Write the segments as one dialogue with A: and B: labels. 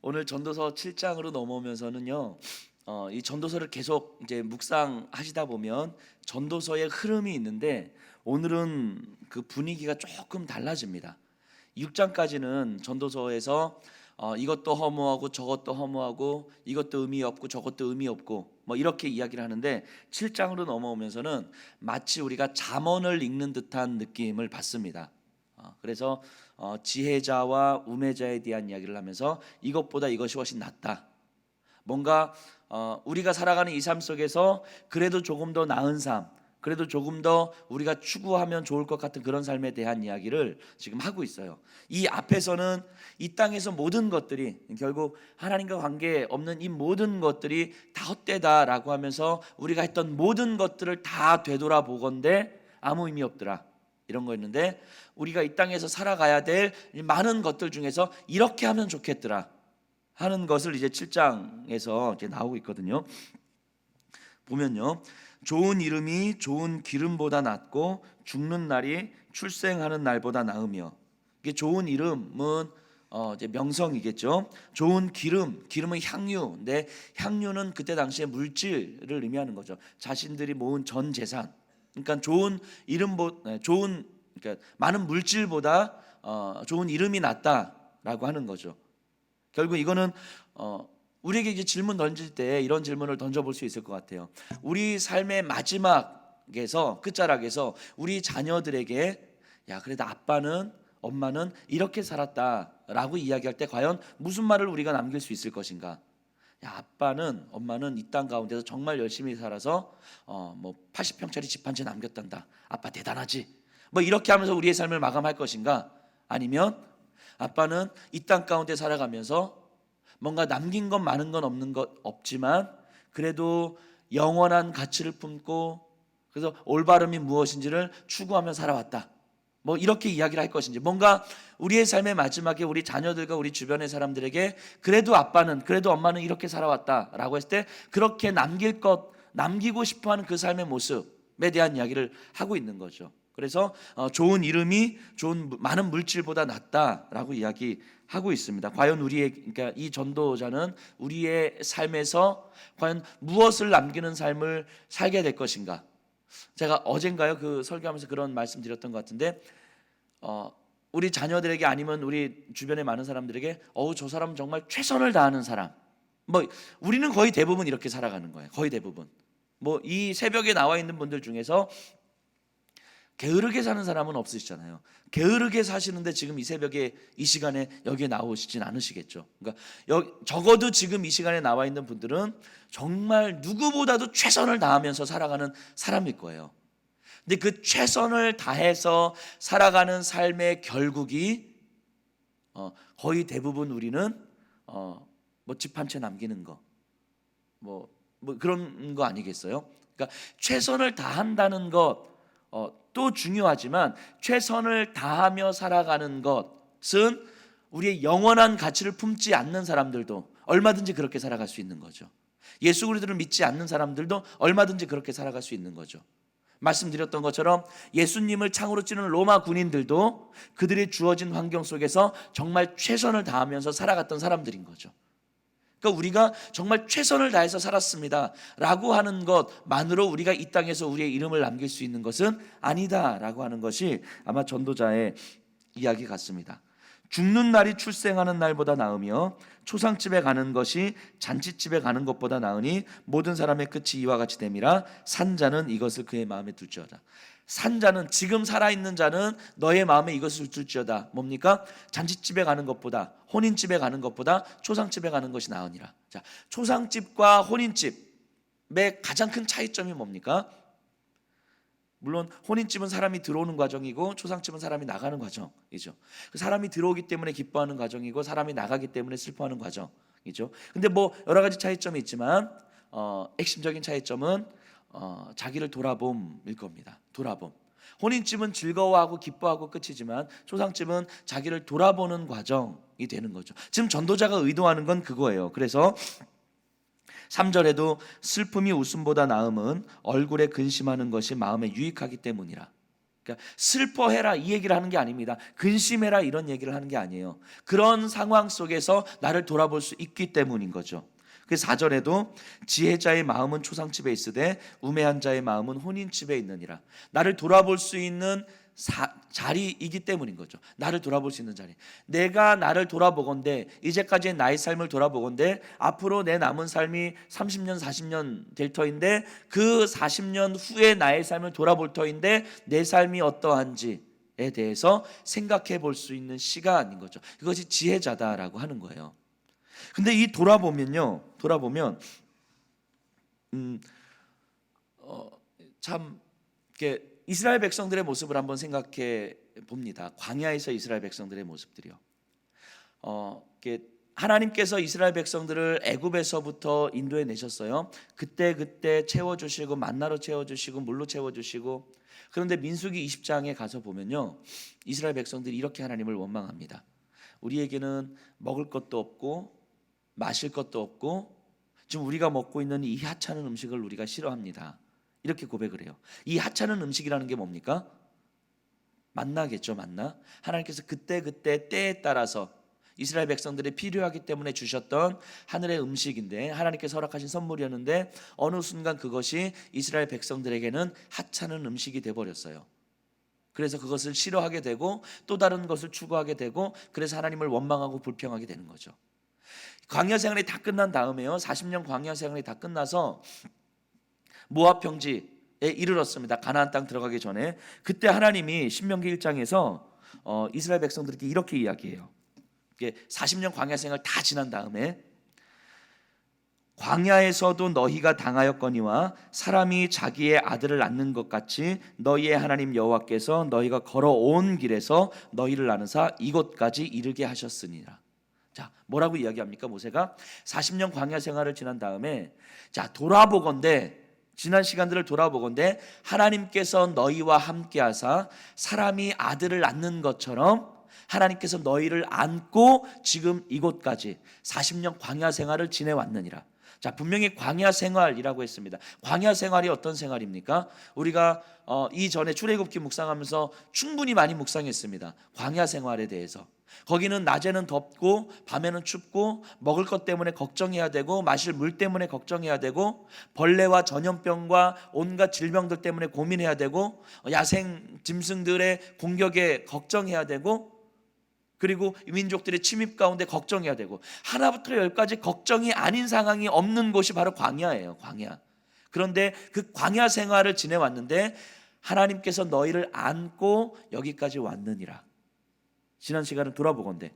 A: 오늘 전도서 7장으로 넘어오면서는요, 이 전도서를 계속 이제 묵상하시다 보면 전도서의 흐름이 있는데 오늘은 그 분위기가 조금 달라집니다. 6장까지는 전도서에서 이것도 허무하고 저것도 허무하고 이것도 의미 없고 저것도 의미 없고 뭐 이렇게 이야기를 하는데 7장으로 넘어오면서는 마치 우리가 잠언을 읽는 듯한 느낌을 받습니다. 그래서 지혜자와 우매자에 대한 이야기를 하면서 이것보다 이것이 훨씬 낫다. 뭔가 우리가 살아가는 이 삶 속에서 그래도 조금 더 나은 삶, 그래도 조금 더 우리가 추구하면 좋을 것 같은 그런 삶에 대한 이야기를 지금 하고 있어요. 이 앞에서는 이 땅에서 모든 것들이 결국 하나님과 관계 없는 이 모든 것들이 다 헛되다라고 하면서 우리가 했던 모든 것들을 다 되돌아보건대 아무 의미 없더라. 이런 거였는데 우리가 이 땅에서 살아가야 될 많은 것들 중에서 이렇게 하면 좋겠더라 하는 것을 이제 7장에서 이제 나오고 있거든요. 보면요, 좋은 이름이 좋은 기름보다 낫고 죽는 날이 출생하는 날보다 나으며, 이게 좋은 이름은 이제 명성이겠죠. 좋은 기름은 향유인데 향유는 그때 당시에 물질을 의미하는 거죠. 자신들이 모은 전 재산. 그러니까 좋은 그러니까 많은 물질보다 좋은 이름이 낫다라고 하는 거죠. 결국 이거는 우리에게 이제 질문 던질 때 이런 질문을 던져볼 수 있을 것 같아요. 우리 삶의 마지막에서 끝자락에서 우리 자녀들에게 야 그래도 아빠는 엄마는 이렇게 살았다라고 이야기할 때 과연 무슨 말을 우리가 남길 수 있을 것인가? 야 아빠는 엄마는 이 땅 가운데서 정말 열심히 살아서 뭐 80평짜리 집 한 채 남겼단다. 아빠 대단하지. 뭐 이렇게 하면서 우리의 삶을 마감할 것인가? 아니면 아빠는 이 땅 가운데 살아가면서 뭔가 남긴 건 많은 건 없는 것 없지만 그래도 영원한 가치를 품고 그래서 올바름이 무엇인지를 추구하며 살아왔다. 뭐 이렇게 이야기를 할 것인지 뭔가 우리의 삶의 마지막에 우리 자녀들과 우리 주변의 사람들에게 그래도 아빠는 그래도 엄마는 이렇게 살아왔다라고 했을 때 그렇게 남기고 싶어하는 그 삶의 모습에 대한 이야기를 하고 있는 거죠. 그래서 좋은 이름이 좋은 많은 물질보다 낫다라고 이야기하고 있습니다. 과연 그러니까 이 전도자는 우리의 삶에서 과연 무엇을 남기는 삶을 살게 될 것인가? 제가 어젠가요 그 설교하면서 그런 말씀드렸던 것 같은데 우리 자녀들에게 아니면 우리 주변의 많은 사람들에게 저 사람은 정말 최선을 다하는 사람. 뭐 우리는 거의 대부분 이렇게 살아가는 거예요. 거의 대부분. 뭐 이 새벽에 나와 있는 분들 중에서 게으르게 사는 사람은 없으시잖아요. 게으르게 사시는데 지금 이 새벽에 이 시간에 여기에 나오시진 않으시겠죠. 그러니까 적어도 지금 이 시간에 나와 있는 분들은 정말 누구보다도 최선을 다하면서 살아가는 사람일 거예요. 근데 그 최선을 다해서 살아가는 삶의 결국이 거의 대부분 우리는 뭐 집 한 채 남기는 거, 뭐 그런 거 아니겠어요? 그러니까 최선을 다한다는 것 또 중요하지만 최선을 다하며 살아가는 것은 우리의 영원한 가치를 품지 않는 사람들도 얼마든지 그렇게 살아갈 수 있는 거죠. 예수 그리스도를 믿지 않는 사람들도 얼마든지 그렇게 살아갈 수 있는 거죠. 말씀드렸던 것처럼 예수님을 창으로 찌르는 로마 군인들도 그들의 주어진 환경 속에서 정말 최선을 다하면서 살아갔던 사람들인 거죠. 그러니까 우리가 정말 최선을 다해서 살았습니다 라고 하는 것만으로 우리가 이 땅에서 우리의 이름을 남길 수 있는 것은 아니다 라고 하는 것이 아마 전도자의 이야기 같습니다. 죽는 날이 출생하는 날보다 나으며 초상집에 가는 것이 잔치집에 가는 것보다 나으니 모든 사람의 끝이 이와 같이 됨이라. 산자는 이것을 그의 마음에 둘지어다. 산자는 지금 살아있는 자는 너의 마음에 이것을 둘지어다. 뭡니까? 잔치집에 가는 것보다 혼인집에 가는 것보다 초상집에 가는 것이 나으니라. 자, 초상집과 혼인집의 가장 큰 차이점이 뭡니까? 물론 혼인집은 사람이 들어오는 과정이고 초상집은 사람이 나가는 과정이죠. 사람이 들어오기 때문에 기뻐하는 과정이고 사람이 나가기 때문에 슬퍼하는 과정이죠. 근데 뭐 여러 가지 차이점이 있지만 핵심적인 차이점은 자기를 돌아봄일 겁니다. 돌아봄. 혼인집은 즐거워하고 기뻐하고 끝이지만 초상집은 자기를 돌아보는 과정이 되는 거죠. 지금 전도자가 의도하는 건 그거예요. 그래서 3절에도 슬픔이 웃음보다 나음은 얼굴에 근심하는 것이 마음에 유익하기 때문이라. 그러니까 슬퍼해라 이 얘기를 하는 게 아닙니다. 근심해라 이런 얘기를 하는 게 아니에요. 그런 상황 속에서 나를 돌아볼 수 있기 때문인 거죠. 그 4절에도 지혜자의 마음은 초상집에 있으되 우매한 자의 마음은 혼인집에 있느니라. 나를 돌아볼 수 있는 자리이기 때문인 거죠. 나를 돌아볼 수 있는 자리. 내가 나를 돌아보건대 이제까지의 나의 삶을 돌아보건대 앞으로 내 남은 삶이 30년 40년 될 터인데 그 40년 후에 나의 삶을 돌아볼 터인데 내 삶이 어떠한지에 대해서 생각해 볼 수 있는 시간인 거죠. 그것이 지혜자다라고 하는 거예요. 근데 이 돌아보면 참 이렇게 이스라엘 백성들의 모습을 한번 생각해 봅니다. 광야에서 이스라엘 백성들의 모습들이요. 하나님께서 이스라엘 백성들을 애굽에서부터 인도해 내셨어요. 그때 채워주시고 만나로 채워주시고 물로 채워주시고. 그런데 민수기 20장에 가서 보면요, 이스라엘 백성들이 이렇게 하나님을 원망합니다. 우리에게는 먹을 것도 없고 마실 것도 없고 지금 우리가 먹고 있는 이 하찮은 음식을 우리가 싫어합니다. 이렇게 고백을 해요. 이 하찮은 음식이라는 게 뭡니까? 만나겠죠, 만나. 하나님께서 그때 때에 따라서 이스라엘 백성들이 필요하기 때문에 주셨던 하늘의 음식인데 하나님께서 허락하신 선물이었는데 어느 순간 그것이 이스라엘 백성들에게는 하찮은 음식이 돼버렸어요. 그래서 그것을 싫어하게 되고 또 다른 것을 추구하게 되고 그래서 하나님을 원망하고 불평하게 되는 거죠. 광야 생활이 다 끝난 다음에요, 40년 광야 생활이 다 끝나서 모압 평지에 이르렀습니다. 가나안 땅 들어가기 전에. 그때 하나님이 신명기 1장에서 이스라엘 백성들에게 이렇게 이야기해요. 40년 광야 생활 다 지난 다음에 광야에서도 너희가 당하였거니와 사람이 자기의 아들을 낳는 것 같이 너희의 하나님 여호와께서 너희가 걸어온 길에서 너희를 낳으사 이곳까지 이르게 하셨으니라. 자, 뭐라고 이야기합니까? 모세가 40년 광야 생활을 지난 다음에 자, 돌아보건대 지난 시간들을 돌아보건대 하나님께서 너희와 함께 하사 사람이 아들을 낳는 것처럼 하나님께서 너희를 안고 지금 이곳까지 40년 광야 생활을 지내왔느니라. 자, 분명히 광야 생활이라고 했습니다. 광야 생활이 어떤 생활입니까? 우리가 이전에 출애굽기 묵상하면서 충분히 많이 묵상했습니다. 광야 생활에 대해서. 거기는 낮에는 덥고 밤에는 춥고 먹을 것 때문에 걱정해야 되고 마실 물 때문에 걱정해야 되고 벌레와 전염병과 온갖 질병들 때문에 고민해야 되고 야생 짐승들의 공격에 걱정해야 되고 그리고 민족들의 침입 가운데 걱정해야 되고 하나부터 열까지 걱정이 아닌 상황이 없는 곳이 바로 광야예요. 광야. 그런데 그 광야 생활을 지내왔는데 하나님께서 너희를 안고 여기까지 왔느니라. 지난 시간을 돌아보건대.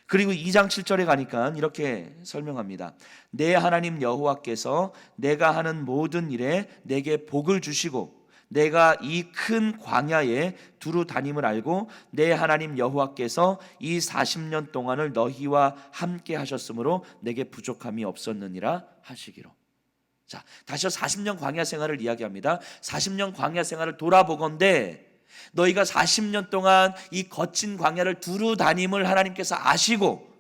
A: 그리고 2장 7절에 가니까 이렇게 설명합니다. 내 하나님 여호와께서 내가 하는 모든 일에 내게 복을 주시고 내가 이 큰 광야에 두루 다님을 알고 내 하나님 여호와께서 이 40년 동안을 너희와 함께 하셨으므로 내게 부족함이 없었느니라 하시기로. 자, 다시 40년 광야 생활을 이야기합니다. 40년 광야 생활을 돌아보건대 너희가 40년 동안 이 거친 광야를 두루 다님을 하나님께서 아시고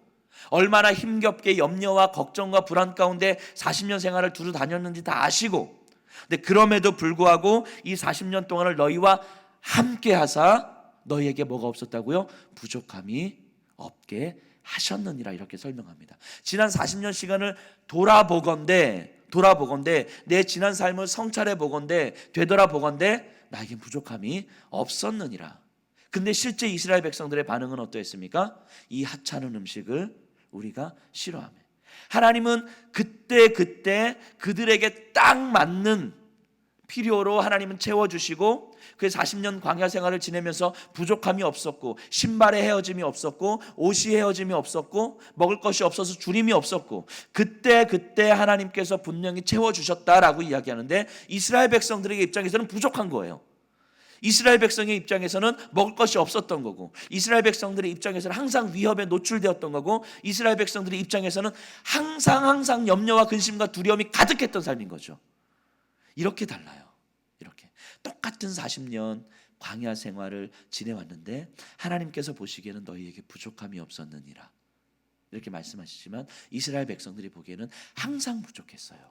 A: 얼마나 힘겹게 염려와 걱정과 불안 가운데 40년 생활을 두루 다녔는지 다 아시고 근데 그럼에도 불구하고 이 40년 동안을 너희와 함께 하사 너희에게 뭐가 없었다고요? 부족함이 없게 하셨느니라 이렇게 설명합니다. 지난 40년 시간을 돌아보건대 내 지난 삶을 성찰해 보건대 되돌아보건대 나에겐 부족함이 없었느니라. 근데 실제 이스라엘 백성들의 반응은 어떠했습니까? 이 하찮은 음식을 우리가 싫어하며 하나님은 그때 그들에게 딱 맞는 필요로 하나님은 채워주시고 그 40년 광야 생활을 지내면서 부족함이 없었고 신발에 헤어짐이 없었고 옷이 헤어짐이 없었고 먹을 것이 없어서 주림이 없었고 그때 하나님께서 분명히 채워주셨다라고 이야기하는데 이스라엘 백성들의 입장에서는 부족한 거예요. 이스라엘 백성의 입장에서는 먹을 것이 없었던 거고 이스라엘 백성들의 입장에서는 항상 위협에 노출되었던 거고 이스라엘 백성들의 입장에서는 항상 염려와 근심과 두려움이 가득했던 삶인 거죠. 이렇게 달라요. 이렇게 똑같은 40년 광야 생활을 지내왔는데 하나님께서 보시기에는 너희에게 부족함이 없었느니라 이렇게 말씀하시지만 이스라엘 백성들이 보기에는 항상 부족했어요.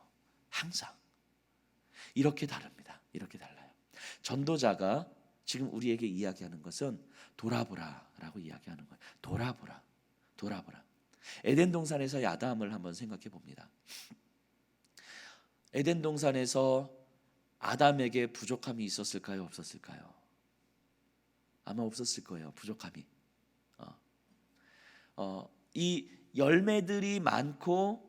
A: 항상. 이렇게 다릅니다. 이렇게 달라요. 전도자가 지금 우리에게 이야기하는 것은 돌아보라라고 이야기하는 거예요. 돌아보라. 돌아보라. 에덴 동산에서의 아담을 한번 생각해 봅니다. 에덴 동산에서 아담에게 부족함이 있었을까요? 없었을까요? 아마 없었을 거예요. 부족함이. 이 열매들이 많고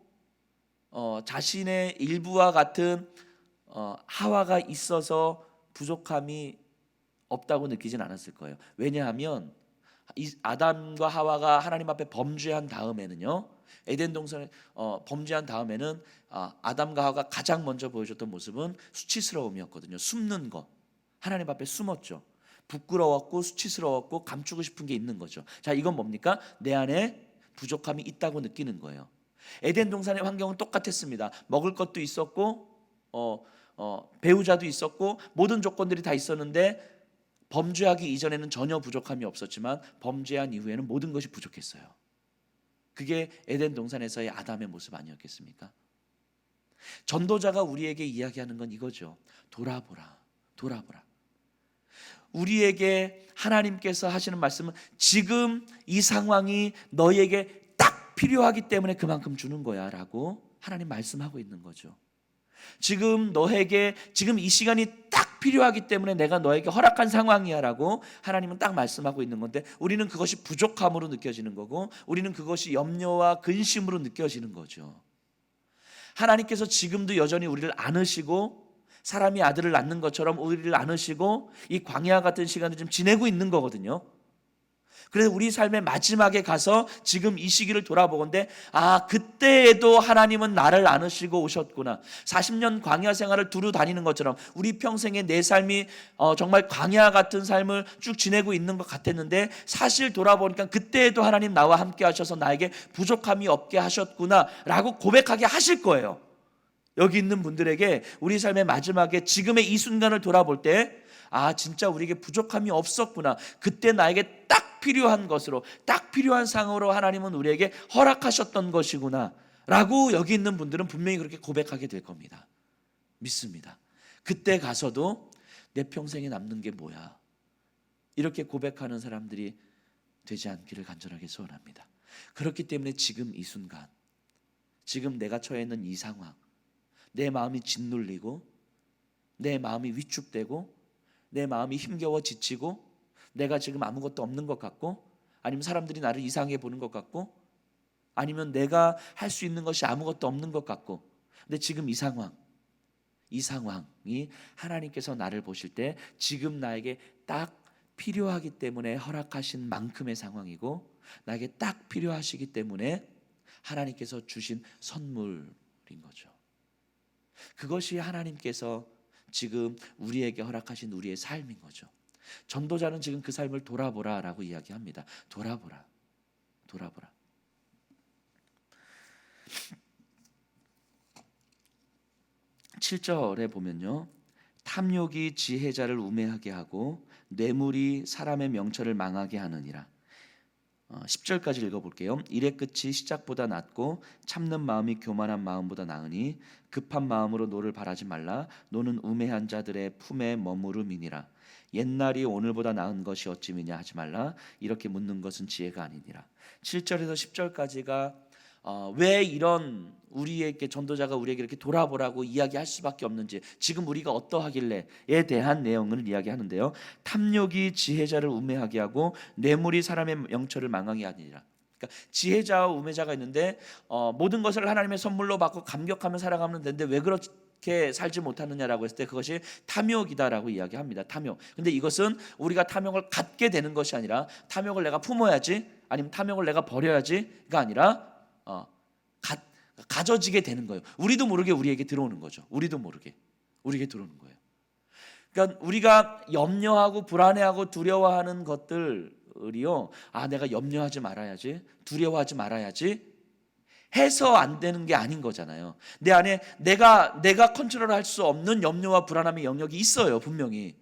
A: 자신의 일부와 같은 하와가 있어서 부족함이 없다고 느끼진 않았을 거예요. 왜냐하면 이 아담과 하와가 하나님 앞에 범죄한 다음에는요, 에덴 동산에 범죄한 다음에는 아담과 하와가 가장 먼저 보여줬던 모습은 수치스러움이었거든요. 숨는 거. 하나님 앞에 숨었죠. 부끄러웠고 수치스러웠고 감추고 싶은 게 있는 거죠. 자, 이건 뭡니까? 내 안에 부족함이 있다고 느끼는 거예요. 에덴 동산의 환경은 똑같았습니다. 먹을 것도 있었고 배우자도 있었고 모든 조건들이 다 있었는데 범죄하기 이전에는 전혀 부족함이 없었지만 범죄한 이후에는 모든 것이 부족했어요. 그게 에덴 동산에서의 아담의 모습 아니었겠습니까? 전도자가 우리에게 이야기하는 건 이거죠. 돌아보라. 돌아보라. 우리에게 하나님께서 하시는 말씀은 지금 이 상황이 너에게 딱 필요하기 때문에 그만큼 주는 거야 라고 하나님 말씀하고 있는 거죠. 지금 너에게 지금 이 시간이 딱 필요하기 때문에 내가 너에게 허락한 상황이야 라고 하나님은 딱 말씀하고 있는 건데, 우리는 그것이 부족함으로 느껴지는 거고 우리는 그것이 염려와 근심으로 느껴지는 거죠. 하나님께서 지금도 여전히 우리를 안으시고 사람이 아들을 낳는 것처럼 우리를 안으시고 이 광야 같은 시간을 좀 지내고 있는 거거든요. 그래서 우리 삶의 마지막에 가서 지금 이 시기를 돌아보건대 그때에도 하나님은 나를 안으시고 오셨구나. 40년 광야 생활을 두루 다니는 것처럼 우리 평생에 내 삶이 정말 광야 같은 삶을 쭉 지내고 있는 것 같았는데 사실 돌아보니까 그때에도 하나님 나와 함께 하셔서 나에게 부족함이 없게 하셨구나 라고 고백하게 하실 거예요. 여기 있는 분들에게 우리 삶의 마지막에 지금의 이 순간을 돌아볼 때 진짜 우리에게 부족함이 없었구나. 그때 나에게 딱 필요한 것으로 딱 필요한 상으로 하나님은 우리에게 허락하셨던 것이구나 라고 여기 있는 분들은 분명히 그렇게 고백하게 될 겁니다. 믿습니다. 그때 가서도 내 평생에 남는 게 뭐야, 이렇게 고백하는 사람들이 되지 않기를 간절하게 소원합니다. 그렇기 때문에 지금 이 순간, 지금 내가 처해 있는 이 상황, 내 마음이 짓눌리고 내 마음이 위축되고 내 마음이 힘겨워 지치고 내가 지금 아무것도 없는 것 같고 아니면 사람들이 나를 이상하게 보는 것 같고 아니면 내가 할 수 있는 것이 아무것도 없는 것 같고, 근데 지금 이 상황이 하나님께서 나를 보실 때 지금 나에게 딱 필요하기 때문에 허락하신 만큼의 상황이고 나에게 딱 필요하시기 때문에 하나님께서 주신 선물인 거죠. 그것이 하나님께서 지금 우리에게 허락하신 우리의 삶인 거죠. 전도자는 지금 그 삶을 돌아보라라고 이야기합니다. 돌아보라. 돌아보라. 7절에 보면요, 탐욕이 지혜자를 우매하게 하고 뇌물이 사람의 명철을 망하게 하느니라. 10절까지 읽어볼게요. 일의 끝이 시작보다 낫고 참는 마음이 교만한 마음보다 나으니 급한 마음으로 노를 바라지 말라. 노는 우매한 자들의 품에 머무름이니라. 옛날이 오늘보다 나은 것이 어찌미냐 하지 말라. 이렇게 묻는 것은 지혜가 아니니라. 7절에서 10절까지가 왜 이런 우리에게 전도자가 우리에게 이렇게 돌아보라고 이야기할 수밖에 없는지, 지금 우리가 어떠하길래에 대한 내용을 이야기하는데요. 탐욕이 지혜자를 우매하게 하고 뇌물이 사람의 명철을 망하게 하니라. 그러니까 지혜자와 우매자가 있는데 모든 것을 하나님의 선물로 받고 감격하며 살아가면 되는데 왜 그렇게 살지 못하느냐라고 했을 때 그것이 탐욕이다라고 이야기합니다. 탐욕. 근데 이것은 우리가 탐욕을 갖게 되는 것이 아니라 탐욕을 내가 품어야지 아니면 탐욕을 내가 버려야지가 아니라 가져지게 되는 거예요. 우리도 모르게 우리에게 들어오는 거죠. 우리도 모르게 우리에게 들어오는 거예요. 그러니까 우리가 염려하고 불안해하고 두려워하는 것들이요, 내가 염려하지 말아야지, 두려워하지 말아야지 해서 안 되는 게 아닌 거잖아요. 내 안에 내가 컨트롤할 수 없는 염려와 불안함의 영역이 있어요. 분명히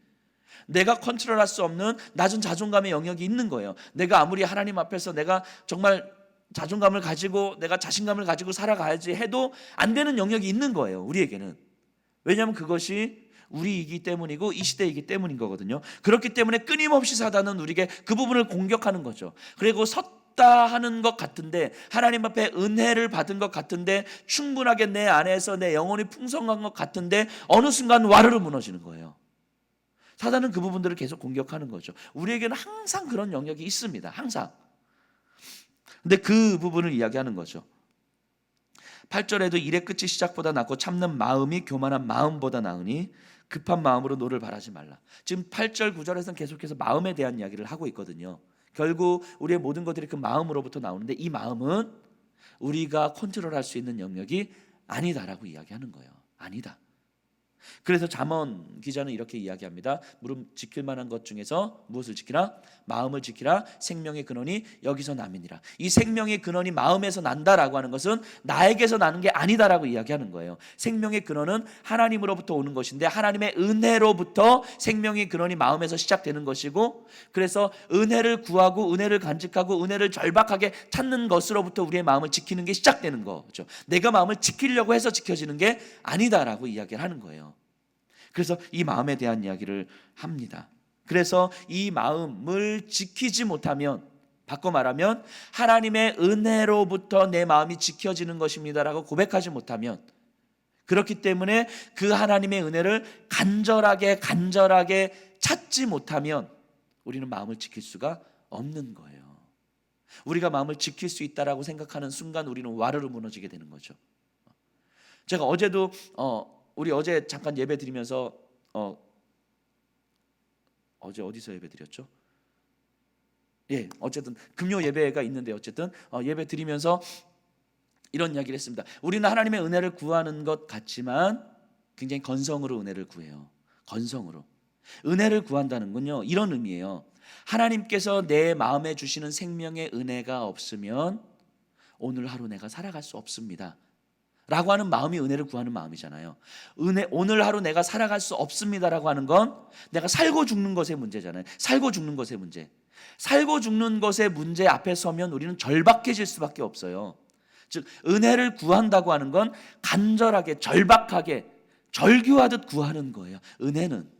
A: 내가 컨트롤할 수 없는 낮은 자존감의 영역이 있는 거예요. 내가 아무리 하나님 앞에서 내가 정말 자존감을 가지고 내가 자신감을 가지고 살아가야지 해도 안 되는 영역이 있는 거예요. 우리에게는. 왜냐하면 그것이 우리이기 때문이고 이 시대이기 때문인 거거든요. 그렇기 때문에 끊임없이 사단은 우리에게 그 부분을 공격하는 거죠. 그리고 섰다 하는 것 같은데, 하나님 앞에 은혜를 받은 것 같은데, 충분하게 내 안에서 내 영혼이 풍성한 것 같은데 어느 순간 와르르 무너지는 거예요. 사단은 그 부분들을 계속 공격하는 거죠. 우리에게는 항상 그런 영역이 있습니다. 항상. 근데 그 부분을 이야기하는 거죠. 8절에도 일의 끝이 시작보다 낫고 참는 마음이 교만한 마음보다 나으니 급한 마음으로 노를 바라지 말라. 지금 8절 9절에서는 계속해서 마음에 대한 이야기를 하고 있거든요. 결국 우리의 모든 것들이 그 마음으로부터 나오는데 이 마음은 우리가 컨트롤할 수 있는 영역이 아니다라고 이야기하는 거예요. 아니다. 그래서 잠언 기자는 이렇게 이야기합니다. 무릇 지킬 만한 것 중에서 무엇을 지키라? 마음을 지키라. 생명의 근원이 여기서 남이니라. 이 생명의 근원이 마음에서 난다라고 하는 것은 나에게서 나는 게 아니다라고 이야기하는 거예요. 생명의 근원은 하나님으로부터 오는 것인데 하나님의 은혜로부터 생명의 근원이 마음에서 시작되는 것이고, 그래서 은혜를 구하고 은혜를 간직하고 은혜를 절박하게 찾는 것으로부터 우리의 마음을 지키는 게 시작되는 거죠. 내가 마음을 지키려고 해서 지켜지는 게 아니다라고 이야기를 하는 거예요. 그래서 이 마음에 대한 이야기를 합니다. 그래서 이 마음을 지키지 못하면, 바꿔 말하면 하나님의 은혜로부터 내 마음이 지켜지는 것입니다라고 고백하지 못하면, 그렇기 때문에 그 하나님의 은혜를 간절하게 찾지 못하면 우리는 마음을 지킬 수가 없는 거예요. 우리가 마음을 지킬 수 있다라고 생각하는 순간 우리는 와르르 무너지게 되는 거죠. 제가 어제도 우리 어제 잠깐 예배 드리면서 어제 어디서 예배 드렸죠? 예, 어쨌든 금요 예배가 있는데 어쨌든 예배 드리면서 이런 이야기를 했습니다. 우리는 하나님의 은혜를 구하는 것 같지만 굉장히 건성으로 은혜를 구해요. 건성으로. 은혜를 구한다는 건요, 이런 의미예요. 하나님께서 내 마음에 주시는 생명의 은혜가 없으면 오늘 하루 내가 살아갈 수 없습니다 라고 하는 마음이 은혜를 구하는 마음이잖아요. 오늘 하루 내가 살아갈 수 없습니다라고 하는 건 내가 살고 죽는 것의 문제잖아요. 살고 죽는 것의 문제. 살고 죽는 것의 문제 앞에 서면 우리는 절박해질 수밖에 없어요. 즉 은혜를 구한다고 하는 건 간절하게 절박하게 절규하듯 구하는 거예요. 은혜는.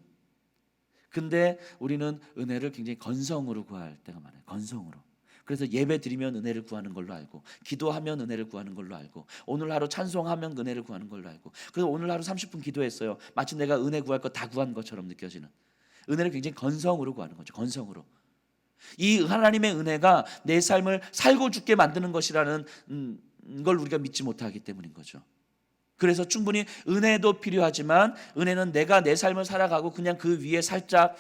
A: 근데 우리는 은혜를 굉장히 건성으로 구할 때가 많아요. 건성으로. 그래서 예배 드리면 은혜를 구하는 걸로 알고, 기도하면 은혜를 구하는 걸로 알고, 오늘 하루 찬송하면 은혜를 구하는 걸로 알고, 그래서 오늘 하루 30분 기도했어요. 마치 내가 은혜 구할 거 다 구한 것처럼 느껴지는, 은혜를 굉장히 건성으로 구하는 거죠. 건성으로. 이 하나님의 은혜가 내 삶을 살고 죽게 만드는 것이라는 걸 우리가 믿지 못하기 때문인 거죠. 그래서 충분히 은혜도 필요하지만 은혜는 내가 내 삶을 살아가고 그냥 그 위에 살짝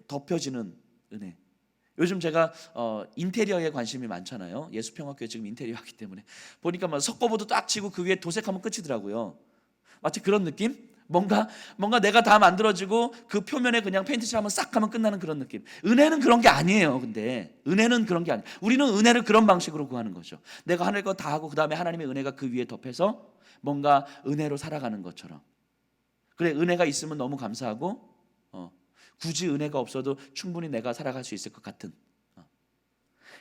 A: 덮여지는 은혜. 요즘 제가 인테리어에 관심이 많잖아요. 예수평화교회 지금 인테리어 하기 때문에 보니까 막 석고보드 딱 치고 그 위에 도색하면 끝이더라고요. 마치 그런 느낌? 뭔가 내가 다 만들어지고 그 표면에 그냥 페인트 칠하면 싹 하면 끝나는 그런 느낌. 은혜는 그런 게 아니에요. 근데 은혜는 그런 게 아니에요. 우리는 은혜를 그런 방식으로 구하는 거죠. 내가 하늘 거 다 하고 그 다음에 하나님의 은혜가 그 위에 덮여서 뭔가 은혜로 살아가는 것처럼. 그래, 은혜가 있으면 너무 감사하고 굳이 은혜가 없어도 충분히 내가 살아갈 수 있을 것 같은.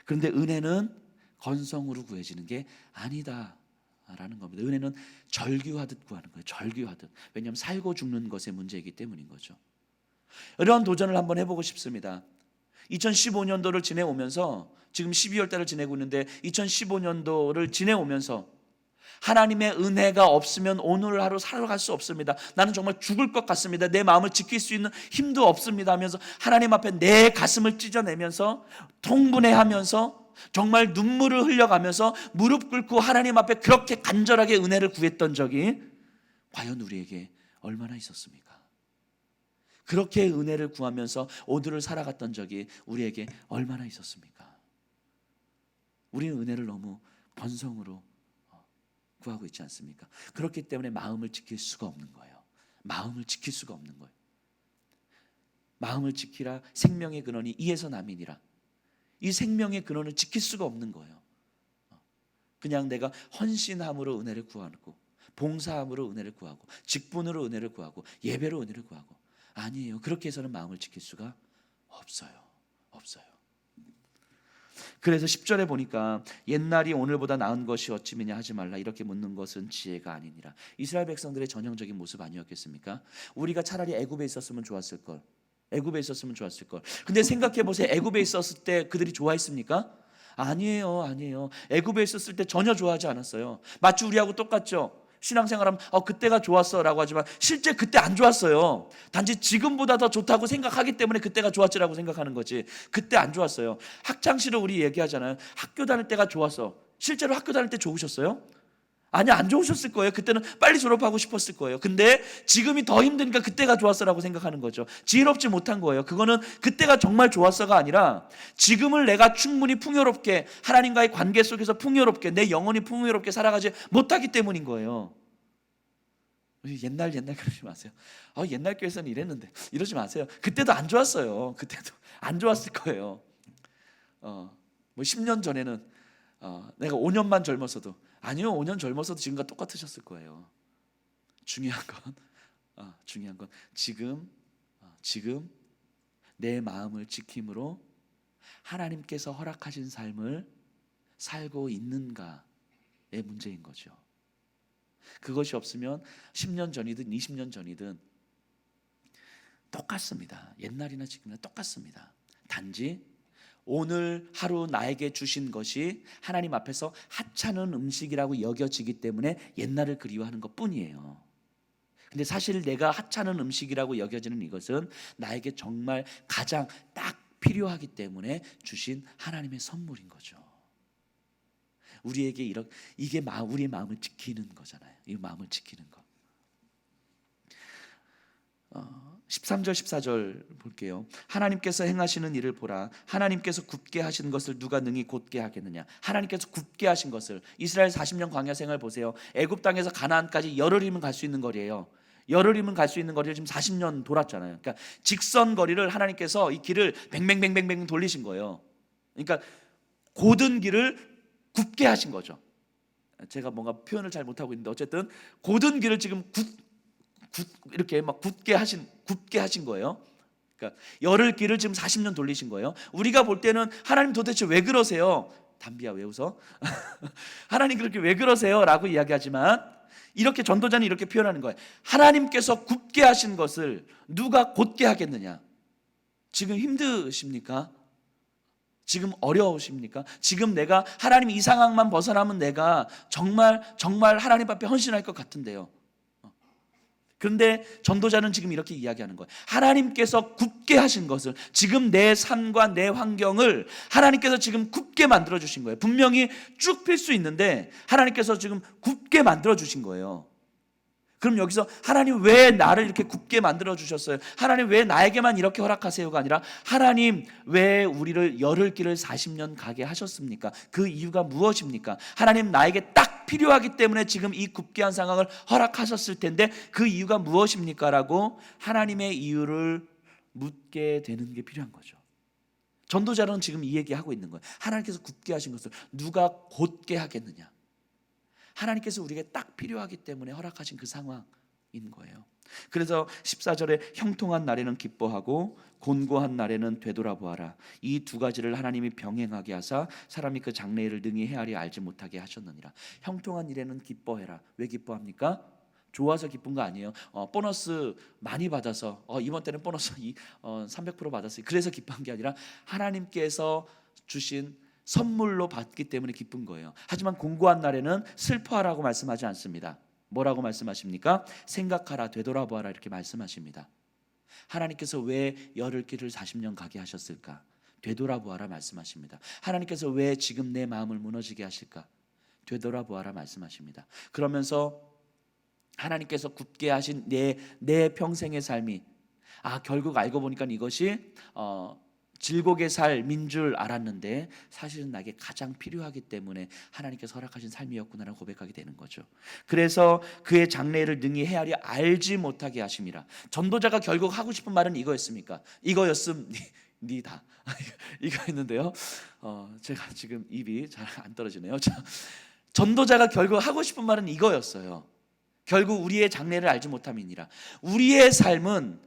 A: 그런데 은혜는 건성으로 구해지는 게 아니다라는 겁니다. 은혜는 절규하듯 구하는 거예요. 절규하듯. 왜냐하면 살고 죽는 것의 문제이기 때문인 거죠. 이런 도전을 한번 해보고 싶습니다. 2015년도를 지내오면서 지금 12월 달을 지내고 있는데 2015년도를 지내오면서 하나님의 은혜가 없으면 오늘 하루 살아갈 수 없습니다. 나는 정말 죽을 것 같습니다. 내 마음을 지킬 수 있는 힘도 없습니다 하면서 하나님 앞에 내 가슴을 찢어내면서 통분해하면서 정말 눈물을 흘려가면서 무릎 꿇고 하나님 앞에 그렇게 간절하게 은혜를 구했던 적이 과연 우리에게 얼마나 있었습니까? 그렇게 은혜를 구하면서 오늘을 살아갔던 적이 우리에게 얼마나 있었습니까? 우리는 은혜를 너무 건성으로 구하고 있지 않습니까? 그렇기 때문에 마음을 지킬 수가 없는 거예요. 마음을 지킬 수가 없는 거예요. 마음을 지키라. 생명의 근원이 이에서 남이니라. 이 생명의 근원을 지킬 수가 없는 거예요. 그냥 내가 헌신함으로 은혜를 구하고, 봉사함으로 은혜를 구하고, 직분으로 은혜를 구하고, 예배로 은혜를 구하고, 아니에요. 그렇게 해서는 마음을 지킬 수가 없어요. 그래서 10절에 보니까 옛날이 오늘보다 나은 것이 어찌미냐 하지 말라 이렇게 묻는 것은 지혜가 아니니라. 이스라엘 백성들의 전형적인 모습 아니었겠습니까? 우리가 차라리 애굽에 있었으면 좋았을 걸. 애굽에 있었으면 좋았을 걸. 근데 생각해 보세요. 애굽에 있었을 때 그들이 좋아했습니까? 아니에요. 애굽에 있었을 때 전혀 좋아하지 않았어요. 마치 우리하고 똑같죠. 신앙생활하면 그때가 좋았어라고 하지만 실제 그때 안 좋았어요. 단지 지금보다 더 좋다고 생각하기 때문에 그때가 좋았지라고 생각하는 거지. 그때 안 좋았어요. 학창 시절 우리 얘기하잖아요. 학교 다닐 때가 좋았어. 실제로 학교 다닐 때 좋으셨어요? 아니, 안 좋으셨을 거예요. 그때는 빨리 졸업하고 싶었을 거예요. 근데 지금이 더 힘드니까 그때가 좋았어라고 생각하는 거죠. 지혜롭지 못한 거예요. 그거는 그때가 정말 좋았어가 아니라 지금을 내가 충분히 풍요롭게, 하나님과의 관계 속에서 풍요롭게, 내 영혼이 풍요롭게 살아가지 못하기 때문인 거예요. 옛날 그러지 마세요. 옛날 교회에서는 이랬는데 이러지 마세요. 그때도 안 좋았어요. 그때도 안 좋았을 거예요. 뭐 10년 전에는 내가 5년만 젊었어도, 아니요, 5년 젊었어도 지금과 똑같으셨을 거예요. 중요한 건 지금 내 마음을 지킴으로 하나님께서 허락하신 삶을 살고 있는가의 문제인 거죠. 그것이 없으면 10년 전이든 20년 전이든 똑같습니다. 옛날이나 지금이나 똑같습니다. 단지 오늘 하루 나에게 주신 것이 하나님 앞에서 하찮은 음식이라고 여겨지기 때문에 옛날을 그리워하는 것뿐이에요. 근데 사실 내가 하찮은 음식이라고 여겨지는 이것은 나에게 정말 가장 딱 필요하기 때문에 주신 하나님의 선물인 거죠. 우리에게 이게 우리의 마음을 지키는 거잖아요. 이 마음을 지키는 거. 13절 14절 볼게요. 하나님께서 행하시는 일을 보라. 하나님께서 굽게 하신 것을 누가 능히 곧게 하겠느냐. 하나님께서 굽게 하신 것을, 이스라엘 40년 광야 생활 보세요. 애굽 땅에서 가나안까지 열흘이면 갈 수 있는 거리예요. 열흘이면 갈 수 있는 거리를 지금 40년 돌았잖아요. 그러니까 직선 거리를 하나님께서 이 길을 뱅뱅뱅뱅뱅 돌리신 거예요. 그러니까 고든 길을 굽게 하신 거죠. 제가 뭔가 표현을 잘 못하고 있는데 어쨌든 고든 길을 지금 이렇게 막 굽게 하신 거예요. 그러니까 열흘 길을 지금 40년 돌리신 거예요. 우리가 볼 때는 하나님 도대체 왜 그러세요? 담비야 왜 웃어? 하나님 그렇게 왜 그러세요? 라고 이야기하지만 이렇게 전도자는 이렇게 표현하는 거예요. 하나님께서 굽게 하신 것을 누가 곧게 하겠느냐? 지금 힘드십니까? 지금 어려우십니까? 지금 내가 하나님 이 상황만 벗어나면 내가 정말 하나님 앞에 헌신할 것 같은데요. 그런데 전도자는 지금 이렇게 이야기하는 거예요. 하나님께서 굽게 하신 것을, 지금 내 삶과 내 환경을 하나님께서 지금 굽게 만들어 주신 거예요. 분명히 쭉 필 수 있는데 하나님께서 지금 굽게 만들어 주신 거예요. 그럼 여기서 하나님 왜 나를 이렇게 굽게 만들어 주셨어요? 하나님 왜 나에게만 이렇게 허락하세요가 아니라 하나님 왜 우리를 열흘 길을 40년 가게 하셨습니까? 그 이유가 무엇입니까? 하나님 나에게 딱 필요하기 때문에 지금 이 굽게 한 상황을 허락하셨을 텐데 그 이유가 무엇입니까? 라고 하나님의 이유를 묻게 되는 게 필요한 거죠. 전도자는 지금 이 얘기하고 있는 거예요. 하나님께서 굽게 하신 것을 누가 곧게 하겠느냐? 하나님께서 우리에게 딱 필요하기 때문에 허락하신 그 상황인 거예요. 그래서 14절에 형통한 날에는 기뻐하고 곤고한 날에는 되돌아보아라. 이 두 가지를 하나님이 병행하게 하사 사람이 그 장래일을 능히 헤아려 알지 못하게 하셨느니라. 형통한 일에는 기뻐해라. 왜 기뻐합니까? 좋아서 기쁜 거 아니에요. 보너스 많이 받아서 이번 때는 보너스 300% 받았어요. 그래서 기뻐한 게 아니라 하나님께서 주신 선물로 받기 때문에 기쁜 거예요. 하지만 공고한 날에는 슬퍼하라고 말씀하지 않습니다. 뭐라고 말씀하십니까? 생각하라, 되돌아보아라 이렇게 말씀하십니다. 하나님께서 왜 열흘 길을 40년 가게 하셨을까? 되돌아보아라 말씀하십니다. 하나님께서 왜 지금 내 마음을 무너지게 하실까? 되돌아보아라 말씀하십니다. 그러면서 하나님께서 굽게 하신 내 평생의 삶이 결국 알고 보니까 이것이 질곡의 삶인 줄 알았는데 사실은 나에게 가장 필요하기 때문에 하나님께서 허락하신 삶이었구나라고 고백하게 되는 거죠. 그래서 그의 장래를 능히 헤아려 알지 못하게 하심이라. 전도자가 결국 하고 싶은 말은 이거였습니까? 이거였습니다. 이거였는데요. 제가 지금 입이 잘 안 떨어지네요. 전도자가 결국 하고 싶은 말은 이거였어요. 결국 우리의 장래를 알지 못함이니라. 우리의 삶은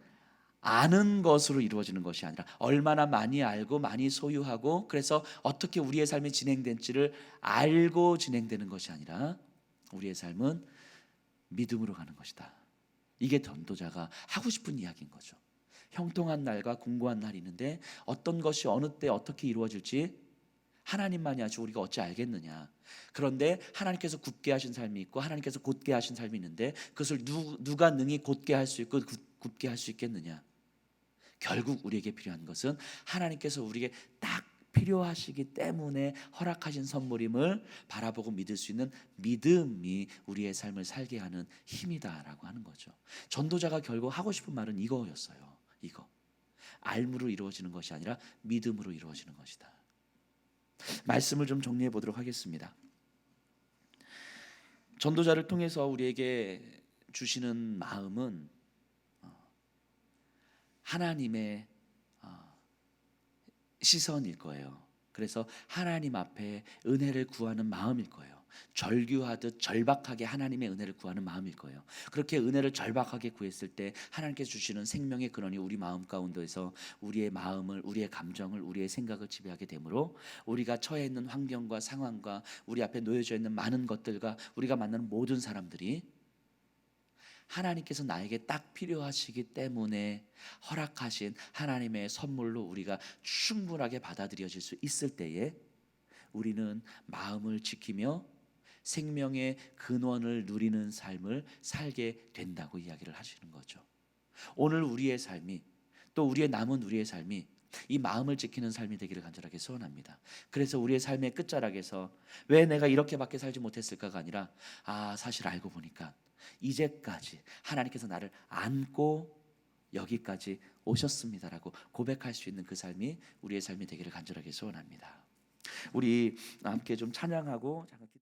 A: 아는 것으로 이루어지는 것이 아니라 얼마나 많이 알고 많이 소유하고 그래서 어떻게 우리의 삶이 진행될지를 알고 진행되는 것이 아니라 우리의 삶은 믿음으로 가는 것이다. 이게 전도자가 하고 싶은 이야기인 거죠. 형통한 날과 공고한 날이 있는데 어떤 것이 어느 때 어떻게 이루어질지 하나님만이 아시고 우리가 어찌 알겠느냐. 그런데 하나님께서 굳게 하신 삶이 있고 하나님께서 곧게 하신 삶이 있는데 그것을 누가 능히 곧게 할 수 있고 굳게 할 수 있겠느냐. 결국 우리에게 필요한 것은 하나님께서 우리에게 딱 필요하시기 때문에 허락하신 선물임을 바라보고 믿을 수 있는 믿음이 우리의 삶을 살게 하는 힘이다라고 하는 거죠. 전도자가 결국 하고 싶은 말은 이거였어요. 이거. 알므로 이루어지는 것이 아니라 믿음으로 이루어지는 것이다. 말씀을 좀 정리해 보도록 하겠습니다. 전도자를 통해서 우리에게 주시는 마음은 하나님의 시선일 거예요. 그래서 하나님 앞에 은혜를 구하는 마음일 거예요. 절규하듯 절박하게 하나님의 은혜를 구하는 마음일 거예요. 그렇게 은혜를 절박하게 구했을 때 하나님께서 주시는 생명의 근원이 우리 마음 가운데서 우리의 마음을, 우리의 감정을, 우리의 생각을 지배하게 되므로 우리가 처해 있는 환경과 상황과 우리 앞에 놓여져 있는 많은 것들과 우리가 만나는 모든 사람들이 하나님께서 나에게 딱 필요하시기 때문에 허락하신 하나님의 선물로 우리가 충분하게 받아들여질 수 있을 때에 우리는 마음을 지키며 생명의 근원을 누리는 삶을 살게 된다고 이야기를 하시는 거죠. 오늘 우리의 삶이 또 우리의 남은 우리의 삶이 이 마음을 지키는 삶이 되기를 간절하게 소원합니다. 그래서 우리의 삶의 끝자락에서 왜 내가 이렇게밖에 살지 못했을까가 아니라 사실 알고 보니까 이제까지 하나님께서 나를 안고 여기까지 오셨습니다라고 고백할 수 있는 그 삶이 우리의 삶이 되기를 간절하게 소원합니다. 우리 함께 좀 찬양하고 잠깐